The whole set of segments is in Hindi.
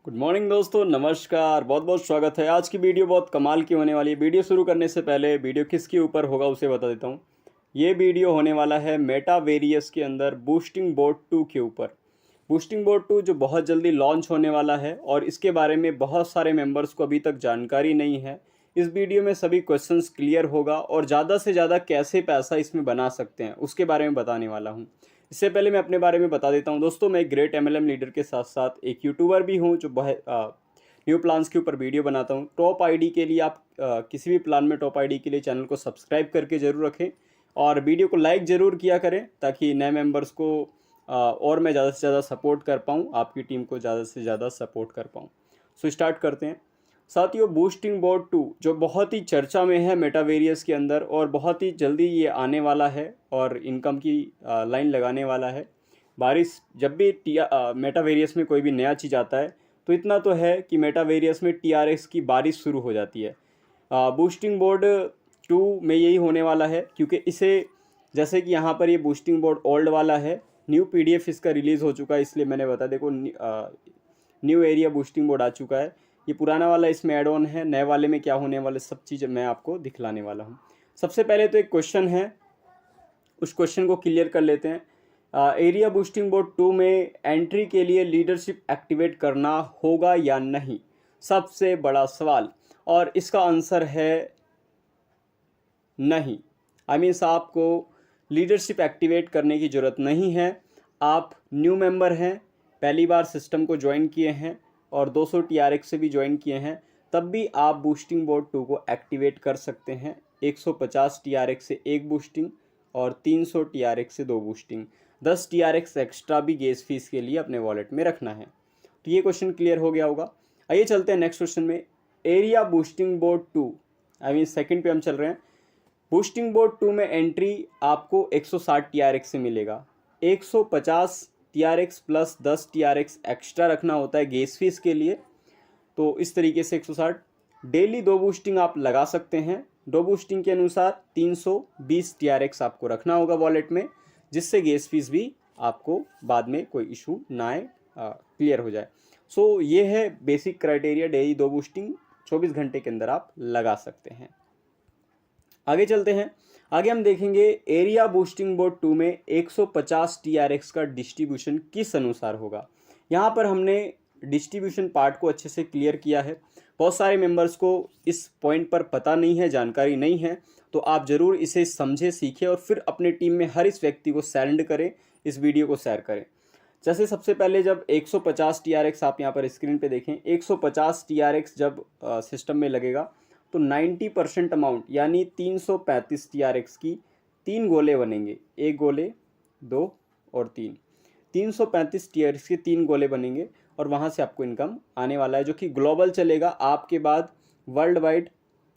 गुड मॉर्निंग दोस्तों, नमस्कार। बहुत बहुत स्वागत है। आज की वीडियो बहुत कमाल की होने वाली है। वीडियो शुरू करने से पहले वीडियो किसके ऊपर होगा उसे बता देता हूँ। ये वीडियो होने वाला है मेटावेरियस के अंदर बूस्टिंग बोट 2 के ऊपर। बूस्टिंग बोट 2 जो बहुत जल्दी लॉन्च होने वाला है और इसके बारे में बहुत सारे मेंबर्स को अभी तक जानकारी नहीं है। इस वीडियो में सभी क्वेश्चंस क्लियर होगा और ज़्यादा से ज़्यादा कैसे पैसा इसमें बना सकते हैं उसके बारे में बताने वाला हूँ। इससे पहले मैं अपने बारे में बता देता हूँ दोस्तों, मैं एक ग्रेट एमएलएम लीडर के साथ साथ एक यूट्यूबर भी हूँ जो न्यू प्लान्स के ऊपर वीडियो बनाता हूँ। टॉप आईडी के लिए आप किसी भी प्लान में टॉप आईडी के लिए चैनल को सब्सक्राइब करके ज़रूर रखें और वीडियो को लाइक ज़रूर किया करें ताकि नए मेंबर्स को और मैं ज़्यादा से ज़्यादा सपोर्ट कर पाऊँ, आपकी टीम को ज़्यादा से ज़्यादा सपोर्ट कर पाऊँ। सो स्टार्ट करते हैं साथियों। बूस्टिंग बोट 2 जो बहुत ही चर्चा में है मेटावेरियस के अंदर और बहुत ही जल्दी ये आने वाला है और इनकम की लाइन लगाने वाला है। बारिश जब भी मेटावेरियस में कोई भी नया चीज़ आता है तो इतना तो है कि मेटावेरियस में टीआरएक्स की बारिश शुरू हो जाती है। बूस्टिंग बोर्ड 2 में यही होने वाला है क्योंकि इसे जैसे कि यहाँ पर ये बूस्टिंग बोर्ड ओल्ड वाला है, न्यू पीडीएफ इसका रिलीज़ हो चुका है, इसलिए मैंने बता देखो न्यू एरिया बूस्टिंग बोर्ड आ चुका है। ये पुराना वाला इसमें ऐड ऑन है, नए वाले में क्या होने वाले सब चीज़ मैं आपको दिखलाने वाला हूँ। सबसे पहले तो एक क्वेश्चन है, उस क्वेश्चन को क्लियर कर लेते हैं। एरिया बूस्टिंग बोर्ड 2 में एंट्री के लिए लीडरशिप एक्टिवेट करना होगा या नहीं, सबसे बड़ा सवाल। और इसका आंसर है नहीं। आपको लीडरशिप एक्टिवेट करने की ज़रूरत नहीं है। आप न्यू मेंबर हैं, पहली बार सिस्टम को ज्वाइन किए हैं और 200 टीआरएक्स से भी ज्वाइन किए हैं, तब भी आप बूस्टिंग बोर्ड 2 को एक्टिवेट कर सकते हैं। 150 टीआरएक्स से एक बूस्टिंग और 300 टीआरएक्स से 2 बूस्टिंग, 10 टीआरएक्स एक्स्ट्रा भी गैस फीस के लिए अपने वॉलेट में रखना है। तो ये क्वेश्चन क्लियर हो गया होगा। आइए चलते हैं नेक्स्ट क्वेश्चन में। एरिया बूस्टिंग बोर्ड 2 सेकंड पे हम चल रहे हैं। बूस्टिंग बोर्ड 2 में एंट्री आपको 160 टीआरएक्स से मिलेगा। 150 टीआरएक्स प्लस 10 टीआरएक्स एक्स्ट्रा रखना होता है गैस फीस के लिए। तो इस तरीके से 160 डेली 2 बूस्टिंग आप लगा सकते हैं। 2 बूस्टिंग के अनुसार 320 टीआरएक्स आपको रखना होगा वॉलेट में, जिससे गैस फीस भी आपको बाद में कोई इशू ना आए, क्लियर हो जाए। सो ये है बेसिक क्राइटेरिया। डेली 2 बूस्टिंग 24 घंटे के अंदर आप लगा सकते हैं। आगे चलते हैं। आगे हम देखेंगे एरिया बूस्टिंग बोर्ड 2 में 150 टीआरएक्स का डिस्ट्रीब्यूशन किस अनुसार होगा। यहाँ पर हमने डिस्ट्रीब्यूशन पार्ट को अच्छे से क्लियर किया है। बहुत सारे मेंबर्स को इस पॉइंट पर पता नहीं है, जानकारी नहीं है, तो आप ज़रूर इसे समझें, सीखें और फिर अपने टीम में हर इस व्यक्ति को सेंड करें, इस वीडियो को शेयर करें। जैसे सबसे पहले जब 150 टीआरएक्स आप यहाँ पर स्क्रीन पे देखें, 150 टीआरएक्स जब सिस्टम में लगेगा तो 90% अमाउंट यानी 335 टीआरएक्स की 3 गोले बनेंगे। 1 गोले, 2 और 3, 335 टीआरएक्स के 3 गोले बनेंगे और वहाँ से आपको इनकम आने वाला है, जो कि ग्लोबल चलेगा। आपके बाद वर्ल्ड वाइड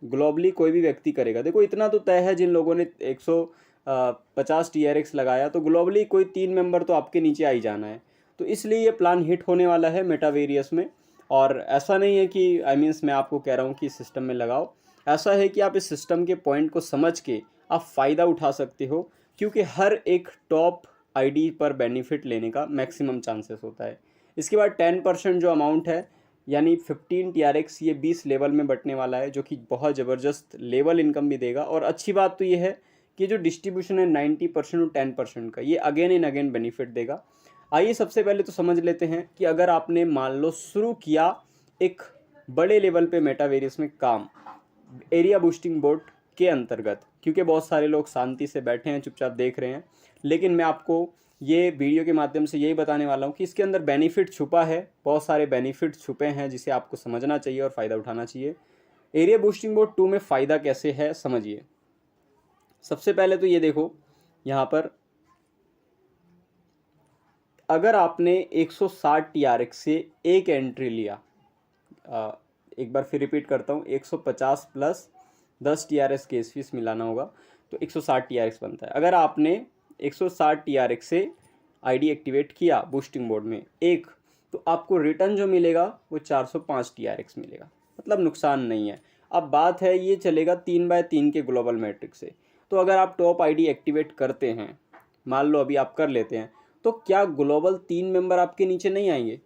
ग्लोबली कोई भी व्यक्ति करेगा। देखो इतना तो तय है, जिन लोगों ने 150 टीआरएक्स लगाया तो ग्लोबली कोई 3 मेंबर तो आपके नीचे आ ही जाना है। तो इसलिए ये प्लान हिट होने वाला है मेटावेरियस में। और ऐसा नहीं है कि मैं आपको कह रहा हूँ कि इस सिस्टम में लगाओ। ऐसा है कि आप इस सिस्टम के पॉइंट को समझ के आप फ़ायदा उठा सकते हो, क्योंकि हर एक टॉप आईडी पर बेनिफिट लेने का मैक्सिमम चांसेस होता है। इसके बाद 10% जो अमाउंट है यानी 15 टीआरएक्स, ये 20 लेवल में बटने वाला है, जो कि बहुत ज़बरदस्त लेवल इनकम भी देगा। और अच्छी बात तो ये है कि जो डिस्ट्रीब्यूशन है 90% और 10% का, ये अगेन एंड अगेन बेनिफिट देगा। आइए सबसे पहले तो समझ लेते हैं कि अगर आपने मान लो शुरू किया एक बड़े लेवल पे मेटावेरियस में काम एरिया बूस्टिंग बोर्ड के अंतर्गत, क्योंकि बहुत सारे लोग शांति से बैठे हैं, चुपचाप देख रहे हैं, लेकिन मैं आपको ये वीडियो के माध्यम से यही बताने वाला हूँ कि इसके अंदर बेनिफिट छुपा है, बहुत सारे बेनिफिट छुपे हैं जिसे आपको समझना चाहिए और फ़ायदा उठाना चाहिए। एरिया बूस्टिंग बोर्ड 2 में फ़ायदा कैसे है समझिए। सबसे पहले तो ये देखो, यहाँ पर अगर आपने 160 टीआरएक्स से एक एंट्री लिया, एक बार फिर रिपीट करता हूँ, 150 प्लस 10 टीआरएक्स केस फीस मिलाना होगा तो 160 टीआरएक्स बनता है। अगर आपने 160 टीआरएक्स से आईडी एक्टिवेट किया बूस्टिंग बोर्ड में एक, तो आपको रिटर्न जो मिलेगा वो 405 टीआरएक्स मिलेगा, मतलब नुकसान नहीं है। अब बात है, ये चलेगा 3/3 के ग्लोबल मैट्रिक से। तो अगर आप टॉप आईडी एक्टिवेट करते हैं, मान लो अभी आप कर लेते हैं, तो क्या ग्लोबल 3 मेंबर आपके नीचे नहीं आएंगे?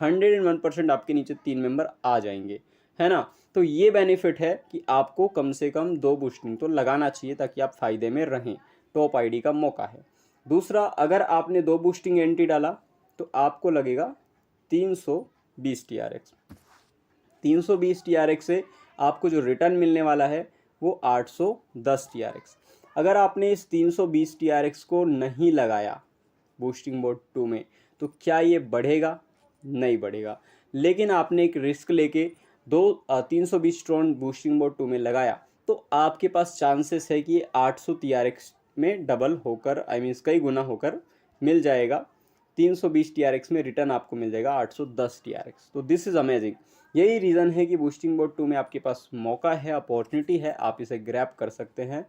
101% आपके नीचे 3 मेंबर आ जाएंगे, है ना। तो ये बेनिफिट है कि आपको कम से कम 2 बूस्टिंग तो लगाना चाहिए ताकि आप फ़ायदे में रहें। टॉप आईडी का मौका है। दूसरा, अगर आपने 2 बूस्टिंग एंट्री डाला तो आपको लगेगा 320 TRX। 320 TRX से आपको जो रिटर्न मिलने वाला है वो 810 TRX। अगर आपने इस 320 TRX को नहीं लगाया बूस्टिंग बोर्ड 2 में तो क्या ये बढ़ेगा? नहीं बढ़ेगा। लेकिन आपने एक रिस्क लेके 320 ट्रॉन बूस्टिंग बोर्ड 2 में लगाया तो आपके पास चांसेस है कि ये 800 TRX में डबल होकर कई गुना होकर मिल जाएगा। 320 TRX में रिटर्न आपको मिल जाएगा 810 TRX। तो दिस इज़ अमेजिंग। यही रीज़न है कि बूस्टिंग बोर्ड 2 में आपके पास मौका है, अपॉर्चुनिटी है, आप इसे ग्रैब कर सकते हैं।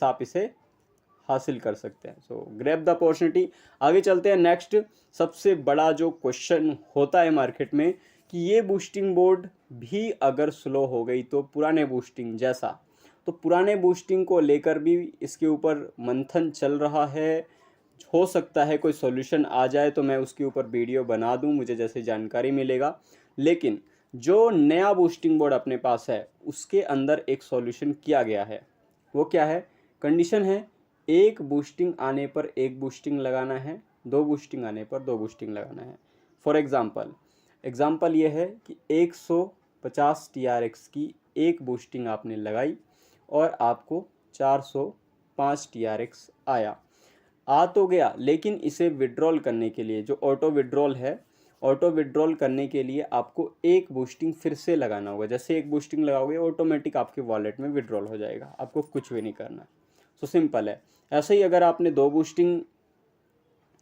आप इसे हासिल कर सकते हैं। सो ग्रैब द अपॉर्चुनिटी। आगे चलते हैं। नेक्स्ट सबसे बड़ा जो क्वेश्चन होता है मार्केट में कि ये बूस्टिंग बोर्ड भी अगर स्लो हो गई तो पुराने बूस्टिंग जैसा, तो पुराने बूस्टिंग को लेकर भी इसके ऊपर मंथन चल रहा है। हो सकता है कोई सॉल्यूशन आ जाए तो मैं उसके ऊपर वीडियो बना दूं, मुझे जैसे जानकारी मिलेगा। लेकिन जो नया बूस्टिंग बोर्ड अपने पास है उसके अंदर एक सॉल्यूशन किया गया है। वो क्या है? कंडीशन है एक बूस्टिंग आने पर एक बूस्टिंग लगाना है, 2 बूस्टिंग आने पर 2 बूस्टिंग लगाना है। फॉर एग्जाम्पल ये है कि 150 TRX की एक बूस्टिंग आपने लगाई और आपको 405 TRX आया। आ तो गया, लेकिन इसे विड्रॉल करने के लिए जो ऑटो विड्रॉल है, ऑटो विड्रॉल करने के लिए आपको एक बूस्टिंग फिर से लगाना होगा। जैसे एक बूस्टिंग लगाओगे ऑटोमेटिक आपके वॉलेट में विड्रॉल हो जाएगा, आपको कुछ भी नहीं करना। सो सिंपल है। ऐसे ही अगर आपने 2 बूस्टिंग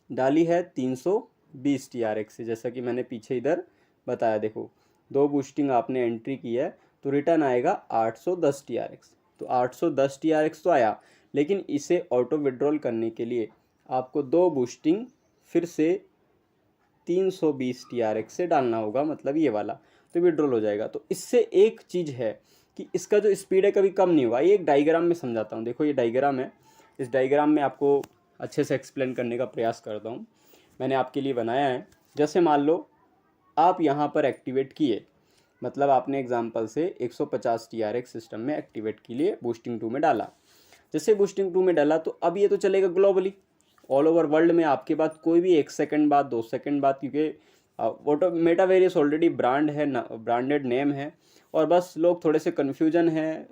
डाली है 320 TRX से, जैसा कि मैंने पीछे इधर बताया, देखो 2 बूस्टिंग आपने एंट्री की है तो रिटर्न आएगा 810 TRX। तो 810 TRX तो आया, लेकिन इसे ऑटो विड्रॉल करने के लिए आपको 2 बूस्टिंग फिर से 320 TRX से डालना होगा, मतलब ये वाला, तो विड्रॉल हो जाएगा। तो इससे एक चीज़ है कि इसका जो स्पीड है कभी कम नहीं होगा। ये एक डायग्राम में समझाता हूँ। देखो ये डायग्राम है, इस डायग्राम में आपको अच्छे से एक्सप्लेन करने का प्रयास करता हूँ। मैंने आपके लिए बनाया है। जैसे मान लो आप यहाँ पर एक्टिवेट किए, मतलब आपने एग्जांपल से 150 TRX सिस्टम में एक्टिवेट के लिए बूस्टिंग 2 में डाला। जैसे बूस्टिंग 2 में डाला तो अब ये तो चलेगा ग्लोबली, ऑल ओवर वर्ल्ड में। आपके बाद कोई भी 1 सेकंड बाद 2 सेकंड बाद, क्योंकि मेटावेरियस ऑलरेडी ब्रांड है, ब्रांडेड नेम है, और बस लोग थोड़े से कन्फ्यूजन हैं,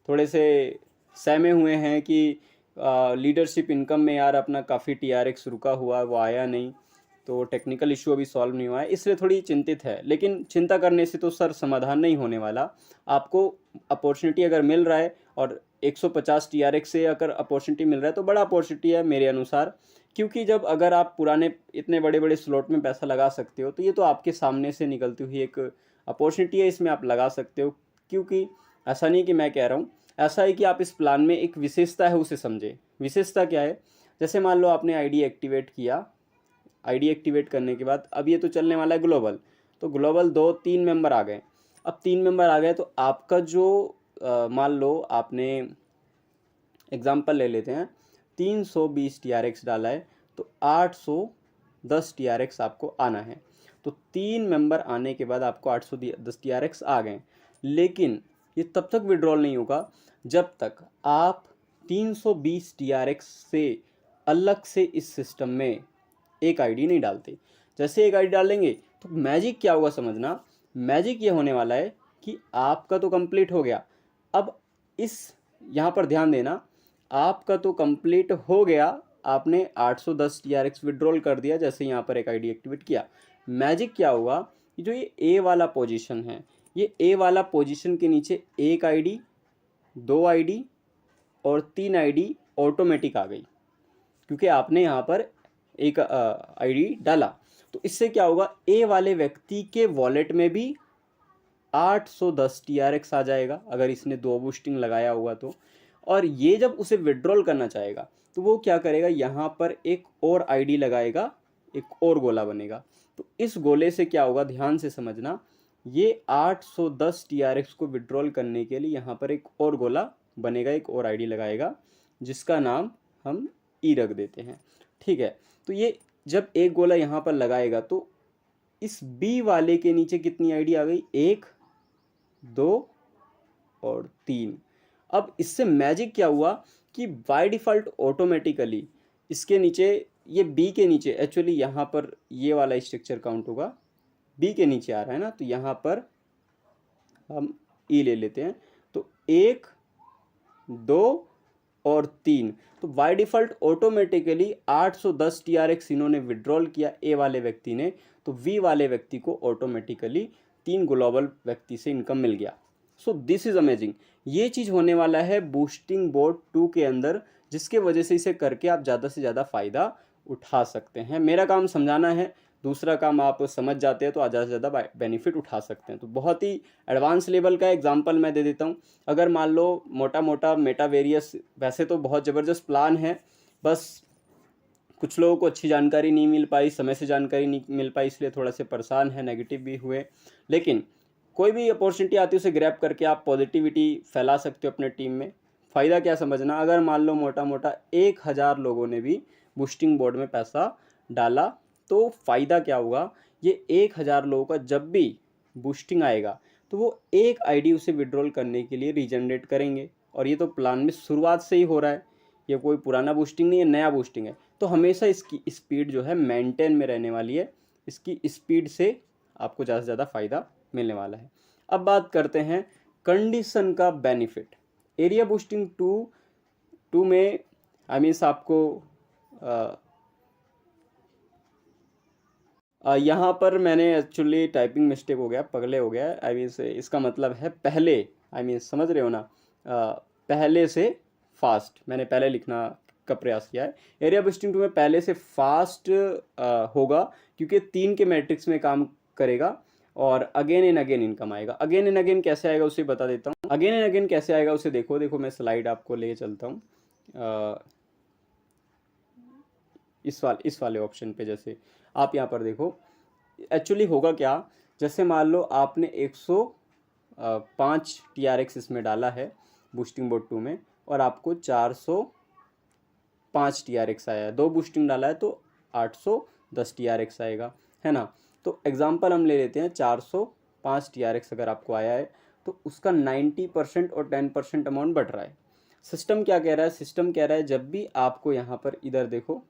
थोड़े से सहमे हुए हैं कि लीडरशिप इनकम में यार अपना काफ़ी TRX रुका हुआ है, वो आया नहीं, तो टेक्निकल इशू अभी सॉल्व नहीं हुआ है, इसलिए थोड़ी चिंतित है। लेकिन चिंता करने से तो सर समाधान नहीं होने वाला। आपको अपॉर्चुनिटी अगर मिल रहा है और 150 TRX से अगर अपॉर्चुनिटी मिल रहा है तो बड़ा अपॉर्चुनिटी है मेरे अनुसार। क्योंकि जब अगर आप पुराने इतने बड़े बड़े स्लॉट में पैसा लगा सकते हो तो ये तो आपके सामने से निकलती हुई एक अपॉर्चुनिटी है, इसमें आप लगा सकते हो। क्योंकि ऐसा नहीं कि मैं कह रहा हूँ, ऐसा है कि आप इस प्लान में एक विशेषता है उसे समझें। विशेषता क्या है? जैसे मान लो आपने आईडी एक्टिवेट किया, आईडी एक्टिवेट करने के बाद अब ये तो चलने वाला है ग्लोबल, तो ग्लोबल 2-3 मेंबर आ गए। अब 3 मेंबर आ गए तो आपका जो मान लो आपने एग्जांपल ले लेते हैं 320 TRX डाला है तो 810 TRX आपको आना है। तो 3 मेंबर आने के बाद आपको 810 TRX आ गए, लेकिन ये तब तक विड्रॉल नहीं होगा जब तक आप 320 TRX से अलग से इस सिस्टम में एक आईडी नहीं डालते। जैसे एक आईडी डालेंगे तो मैजिक क्या होगा समझना। मैजिक ये होने वाला है कि आपका तो कंप्लीट हो गया। अब इस यहाँ पर ध्यान देना, आपका तो कंप्लीट हो गया, आपने 810 TRX विड्रॉल कर दिया जैसे यहाँ पर एक आईडी एक्टिवेट किया। मैजिक क्या होगा, जो ये ए वाला पोजीशन है, ये ए वाला पोजीशन के नीचे एक आईडी, 2 आईडी और 3 आईडी ऑटोमेटिक आ गई, क्योंकि आपने यहाँ पर एक आईडी डाला। तो इससे क्या होगा, ए वाले व्यक्ति के वॉलेट में भी 810 TRX आ जाएगा अगर इसने 2 बूस्टिंग लगाया हुआ तो। और ये जब उसे विड्रॉल करना चाहेगा तो वो क्या करेगा, यहाँ पर एक और आईडी लगाएगा, एक और गोला बनेगा। तो इस गोले से क्या होगा, ध्यान से समझना, ये 810 TRX को विड्रॉल करने के लिए यहाँ पर एक और गोला बनेगा, एक और आईडी लगाएगा जिसका नाम हम ई रख देते हैं। ठीक है, तो ये जब एक गोला यहाँ पर लगाएगा तो इस बी वाले के नीचे कितनी आईडी आ गई, 1 2 और 3। अब इससे मैजिक क्या हुआ कि बाय डिफ़ॉल्ट ऑटोमेटिकली इसके नीचे, ये बी के नीचे एक्चुअली यहाँ पर ये वाला स्ट्रक्चर काउंट होगा, बी के नीचे आ रहा है ना, तो यहाँ पर हम ई ले लेते हैं। तो 1 2 और 3, तो बाय डिफ़ॉल्ट ऑटोमेटिकली 810 TRX इन्होंने विड्रॉल किया ए वाले व्यक्ति ने, तो वी वाले व्यक्ति को ऑटोमेटिकली 3 ग्लोबल व्यक्ति से इनकम मिल गया। So this is amazing. ये चीज़ होने वाला है बूस्टिंग बोट 2 के अंदर, जिसके वजह से इसे करके आप ज़्यादा से ज़्यादा फ़ायदा उठा सकते हैं। मेरा काम समझाना है, दूसरा काम आप समझ जाते हैं तो ज़्यादा से ज़्यादा बेनिफिट उठा सकते हैं। तो बहुत ही एडवांस लेवल का एग्जांपल मैं दे देता हूँ। अगर मान लो मोटा मोटा मेटावेरियस, वैसे तो बहुत ज़बरदस्त प्लान है, बस कुछ लोगों को अच्छी जानकारी नहीं मिल पाई, समय से जानकारी नहीं मिल पाई, इसलिए थोड़ा से परेशान है, नेगेटिव भी हुए। लेकिन कोई भी अपॉर्चुनिटी आती है उसे ग्रैब करके आप पॉजिटिविटी फैला सकते हो अपने टीम में। फ़ायदा क्या समझना, अगर मान लो मोटा मोटा 1000 लोगों ने भी बूस्टिंग बोर्ड में पैसा डाला, तो फ़ायदा क्या होगा, ये 1000 लोगों का जब भी बूस्टिंग आएगा तो वो एक आईडी उसे विड्रॉल करने के लिए रीजनरेट करेंगे। और ये तो प्लान में शुरुआत से ही हो रहा है, ये कोई पुराना बूस्टिंग नहीं है, नया बूस्टिंग है। तो हमेशा इसकी स्पीड जो है मेंटेन में रहने वाली है, इसकी स्पीड से आपको ज़्यादा से ज़्यादा फ़ायदा मिलने वाला है। अब बात करते हैं कंडीशन का बेनिफिट। एरिया बूस्टिंग टू में आपको यहाँ पर मैंने एक्चुअली टाइपिंग मिस्टेक हो गया, पगले हो गया। इसका मतलब है पहले, समझ रहे हो ना, पहले से फास्ट, मैंने पहले लिखना का प्रयास किया है। एरिया बूस्टिंग 2 में पहले से फास्ट होगा, क्योंकि 3 के मैट्रिक्स में काम करेगा और अगेन एंड अगेन इनकम आएगा। अगेन एंड अगेन कैसे आएगा उसे बता देता हूँ। अगेन एंड अगेन कैसे आएगा उसे देखो मैं स्लाइड आपको ले चलता हूँ। इस वाले ऑप्शन पे, जैसे आप यहाँ पर देखो, एक्चुअली होगा क्या, जैसे मान लो आपने 105 TRX इसमें डाला है बूस्टिंग बोर्ड 2 में, और आपको 405 TRX आया है, 2 बूस्टिंग डाला है तो 810 TRX आएगा, है ना। तो एग्जांपल हम ले लेते हैं, 405 TRX अगर आपको आया है तो उसका 90% और 10% अमाउंट बढ़ रहा है। सिस्टम क्या कह रहा है, सिस्टम कह रहा है जब भी आपको यहाँ पर, इधर देखो,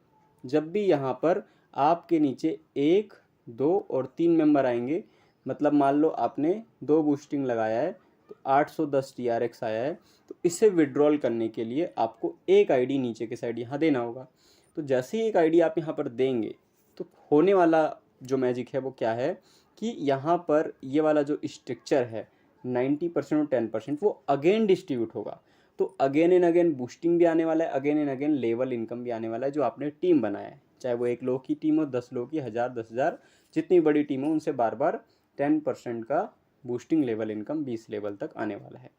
जब भी यहाँ पर आपके नीचे 1 2 और 3 मेंबर आएंगे, मतलब मान लो आपने 2 बूस्टिंग लगाया है तो 810 TRX आया है, तो इसे विड्रॉल करने के लिए आपको एक आईडी नीचे के साइड यहाँ देना होगा। तो जैसे ही एक आईडी आप यहाँ पर देंगे तो होने वाला जो मैजिक है वो क्या है कि यहाँ पर ये वाला जो स्ट्रक्चर है 90% और 10% वो अगेन डिस्ट्रीब्यूट होगा। तो अगेन एंड अगेन बूस्टिंग भी आने वाला है, again and again level income भी आने वाला है, जो आपने टीम बनाया है, चाहे वो 1 लोग की टीम हो, 10 लोग की, 1000 10,000, जितनी बड़ी टीम हो उनसे बार बार 10% का बूस्टिंग लेवल इनकम 20 लेवल तक आने वाला है।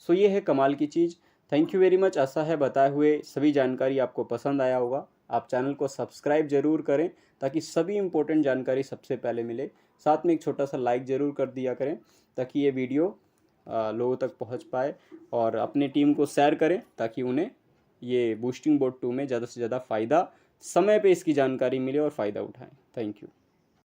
सो ये है कमाल की चीज़। Thank you very much. आशा है बताए हुए सभी जानकारी आपको पसंद आया होगा। आप चैनल को सब्सक्राइब जरूर करें ताकि सभी इंपॉर्टेंट जानकारी सबसे पहले मिले। साथ में एक छोटा सा लाइक ज़रूर कर दिया करें ताकि ये वीडियो लोगों तक पहुंच पाए, और अपनी टीम को शेयर करें ताकि उन्हें ये बूस्टिंग बोर्ड 2 में ज़्यादा से ज़्यादा फ़ायदा, समय पे इसकी जानकारी मिले और फ़ायदा उठाएं। Thank you.